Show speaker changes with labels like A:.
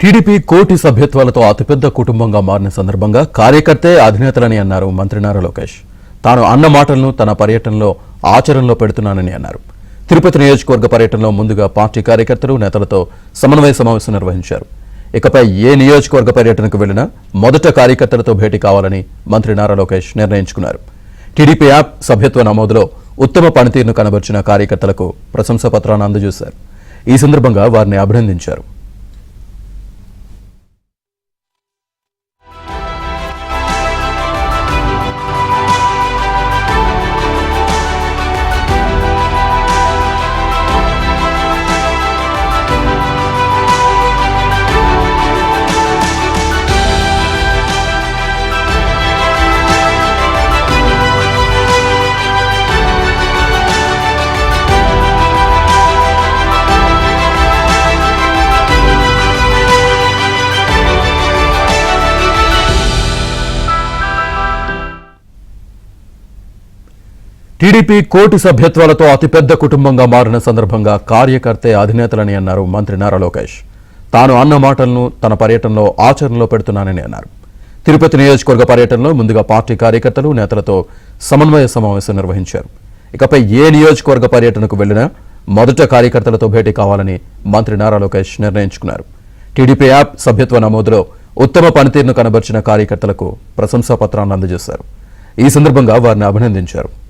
A: TDP కోటి సభ్యత్వాలతో అతిపెద్ద కుటుంబంగా మారిన సందర్భంగా కార్యకర్తే అధినేతలని అన్నారు మంత్రి నారా లోకేష్. తాను అన్న మాటలను తన పర్యటనలో ఆచరణలో పెడుతున్నానని అన్నారు. తిరుపతి నియోజకవర్గ పర్యటనలో ముందుగా పార్టీ కార్యకర్తలు నేతలతో సమన్వయ సమావేశం నిర్వహించారు. ఇకపై ఏ నియోజకవర్గ పర్యటనకు వెళ్లినా మొదట కార్యకర్తలతో భేటీ కావాలని మంత్రి నారా లోకేష్ నిర్ణయించుకున్నారు. టీడీపీ యాప్ సభ్యత్వ నమోదులో ఉత్తమ పనితీరును కనబర్చిన కార్యకర్తలకు ప్రశంసా పత్రాన్ని అందజేశారు. ఈ సందర్భంగా వారిని అభినందించారు. టీడీపీ కోటి సభ్యత్వాలతో అతిపెద్ద కుటుంబంగా మారిన సందర్భంగా కార్యకర్తే అధినేతలని అన్నారు మంత్రి నారా లోకేష్. తాను అన్న మాటలను తన పర్యటనలో ఆచరణలో పెడుతున్నానని అన్నారు. తిరుపతి నియోజకవర్గ పర్యటనలో ముందుగా పార్టీ కార్యకర్తలు నేతలతో సమన్వయ సమావేశం నిర్వహించారు. ఇకపై ఏ నియోజకవర్గ పర్యటనకు వెళ్లినా మొదట కార్యకర్తలతో భేటీ కావాలని మంత్రి నారా లోకేష్ నిర్ణయించుకున్నారు. టీడీపీ యాప్ సభ్యత్వ నమోదులో ఉత్తమ పనితీరును కనబర్చిన కార్యకర్తలకు ప్రశంసా పత్రాన్ని అందజేశారు. ఈ సందర్భంగా వారిని అభినందించారు.